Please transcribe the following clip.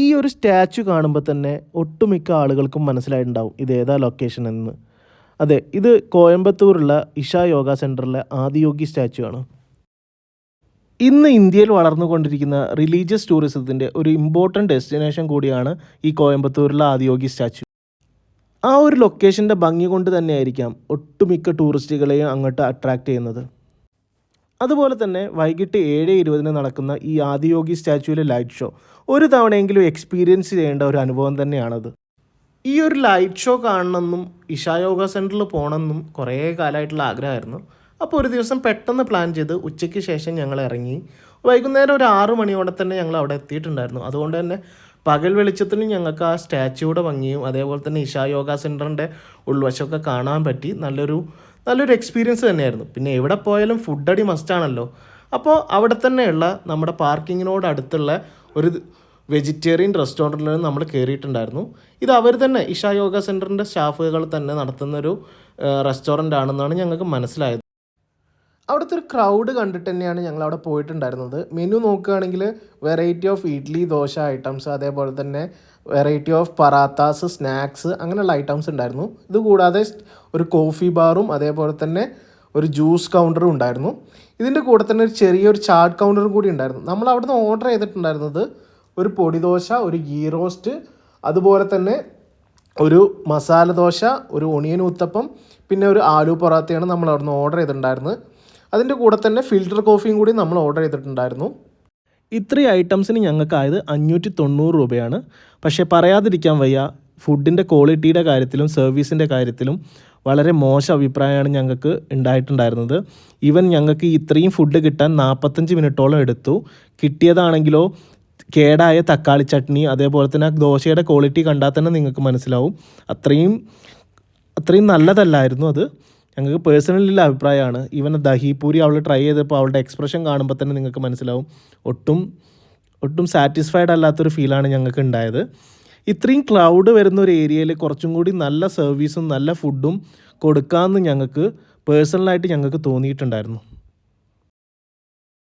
ഈ ഒരു സ്റ്റാച്ചു കാണുമ്പോൾ തന്നെ ഒട്ടുമിക്ക ആളുകൾക്കും മനസ്സിലായിട്ടുണ്ടാവും ഇതേതാ ലൊക്കേഷൻ എന്ന്. അതെ, ഇത് കോയമ്പത്തൂരുള്ള ഇഷ യോഗ സെൻറ്ററിലെ ആദിയോഗി സ്റ്റാച്ചു ആണ്. ഇന്ന് ഇന്ത്യയിൽ വളർന്നുകൊണ്ടിരിക്കുന്ന റിലീജിയസ് ടൂറിസത്തിൻ്റെ ഒരു ഇമ്പോർട്ടൻറ്റ് ഡെസ്റ്റിനേഷൻ കൂടിയാണ് ഈ കോയമ്പത്തൂരിലെ ആദിയോഗി സ്റ്റാച്ചു. ആ ഒരു ലൊക്കേഷൻ്റെ ഭംഗി കൊണ്ട് തന്നെയായിരിക്കാം ഒട്ടുമിക്ക ടൂറിസ്റ്റുകളെയും അങ്ങോട്ട് അട്രാക്റ്റ് ചെയ്യുന്നത്. അതുപോലെ തന്നെ വൈകിട്ട് 7:20 നടക്കുന്ന ഈ ആദിയോഗി സ്റ്റാച്യൂവിലെ ലൈറ്റ് ഷോ ഒരു തവണയെങ്കിലും എക്സ്പീരിയൻസ് ചെയ്യേണ്ട ഒരു അനുഭവം തന്നെയാണത്. ഈ ഒരു ലൈറ്റ് ഷോ കാണണമെന്നും ഇഷ യോഗ സെൻറ്ററിൽ പോകണമെന്നും കുറേ കാലമായിട്ടുള്ള ആഗ്രഹമായിരുന്നു. അപ്പോൾ ഒരു ദിവസം പെട്ടെന്ന് പ്ലാൻ ചെയ്ത് ഉച്ചയ്ക്ക് ശേഷം ഞങ്ങൾ ഇറങ്ങി. വൈകുന്നേരം ഒരു 6 മണിയോടെ തന്നെ ഞങ്ങൾ അവിടെ എത്തിയിട്ടുണ്ടായിരുന്നു. അതുകൊണ്ട് തന്നെ പകൽ വെളിച്ചത്തിന് ഞങ്ങൾക്ക് ആ സ്റ്റാച്യൂയുടെ ഭംഗിയും അതേപോലെ തന്നെ ഇഷ യോഗ സെൻറ്ററിൻ്റെ ഉൾവശമൊക്കെ കാണാൻ പറ്റി. നല്ലൊരു എക്സ്പീരിയൻസ് തന്നെയായിരുന്നു. പിന്നെ എവിടെ പോയാലും ഫുഡ് അടി മസ്റ്റാണല്ലോ. അപ്പോൾ അവിടെ തന്നെയുള്ള നമ്മുടെ പാർക്കിങ്ങിനോട് അടുത്തുള്ള ഒരു വെജിറ്റേറിയൻ റെസ്റ്റോറൻറ്റിൽ നമ്മൾ കയറിയിട്ടുണ്ടായിരുന്നു. ഇത് അവർ തന്നെ ഇഷ യോഗ സെൻറ്ററിൻ്റെ സ്റ്റാഫുകൾ തന്നെ നടത്തുന്നൊരു റെസ്റ്റോറൻ്റ് ആണെന്നാണ് ഞങ്ങൾക്ക് മനസ്സിലായത്. അവിടുത്തെ ഒരു ക്രൗഡ് കണ്ടിട്ട് തന്നെയാണ് ഞങ്ങൾ അവിടെ പോയിട്ടുണ്ടായിരുന്നത്. മെനു നോക്കുകയാണെങ്കിൽ variety of idli dosa items, അതേപോലെ തന്നെ വെറൈറ്റി ഓഫ് പറാത്താസ്, സ്നാക്സ്, അങ്ങനെയുള്ള ഐറ്റംസ് ഉണ്ടായിരുന്നു. ഇതുകൂടാതെ ഒരു കോഫി ബാറും അതേപോലെ തന്നെ ഒരു ജ്യൂസ് കൗണ്ടറും ഉണ്ടായിരുന്നു. ഇതിൻ്റെ കൂടെ തന്നെ ഒരു ചെറിയൊരു ചാട്ട് കൗണ്ടറും കൂടി ഉണ്ടായിരുന്നു. നമ്മൾ അവിടുന്ന് ഓർഡർ ചെയ്തിട്ടുണ്ടായിരുന്നത് ഒരു പൊടിദോശ, ഒരു ഗീ റോസ്റ്റ്, അതുപോലെ തന്നെ ഒരു മസാല ദോശ, ഒരു ഒണിയൻ ഊത്തപ്പം, പിന്നെ ഒരു ആലു പൊറാത്തയാണ് നമ്മൾ അവിടുന്ന് ഓർഡർ ചെയ്തിട്ടുണ്ടായിരുന്നത്. അതിൻ്റെ കൂടെ തന്നെ ഫിൽറ്റർ കോഫിയും കൂടി നമ്മൾ ഓർഡർ ചെയ്തിട്ടുണ്ടായിരുന്നു. ഇത്രയും ഐറ്റംസിന് ഞങ്ങൾക്കായത് 590 രൂപയാണ്. പക്ഷേ പറയാതിരിക്കാൻ വയ്യ, ഫുഡിൻ്റെ ക്വാളിറ്റിയുടെ കാര്യത്തിലും സർവീസിൻ്റെ കാര്യത്തിലും വളരെ മോശം അഭിപ്രായമാണ് ഞങ്ങൾക്ക് ഉണ്ടായിട്ടുണ്ടായിരുന്നത്. ഈവൻ ഞങ്ങൾക്ക് ഇത്രയും ഫുഡ് കിട്ടാൻ 45 മിനിറ്റോളം എടുത്തു. കിട്ടിയതാണെങ്കിലോ കേടായ തക്കാളി ചട്നി, അതേപോലെ തന്നെ ദോശയുടെ ക്വാളിറ്റി കണ്ടാൽ തന്നെ നിങ്ങൾക്ക് മനസ്സിലാവും അത്രയും നല്ലതല്ലായിരുന്നു അത്. ഞങ്ങൾക്ക് പേഴ്സണലിയുള്ള അഭിപ്രായമാണ്. ഈവൻ ദഹിപൂരി അവൾ ട്രൈ ചെയ്തപ്പോൾ അവളുടെ എക്സ്പ്രഷൻ കാണുമ്പോൾ തന്നെ നിങ്ങൾക്ക് മനസ്സിലാവും ഒട്ടും സാറ്റിസ്ഫൈഡ് അല്ലാത്തൊരു ഫീലാണ് ഞങ്ങൾക്ക് ഉണ്ടായത്. ഇത്രയും ക്രൗഡ് വരുന്ന ഒരു ഏരിയയിൽ കുറച്ചും കൂടി നല്ല സർവീസും നല്ല ഫുഡും കൊടുക്കാമെന്ന് ഞങ്ങൾക്ക് പേഴ്സണലായിട്ട് ഞങ്ങൾക്ക് തോന്നിയിട്ടുണ്ടായിരുന്നു.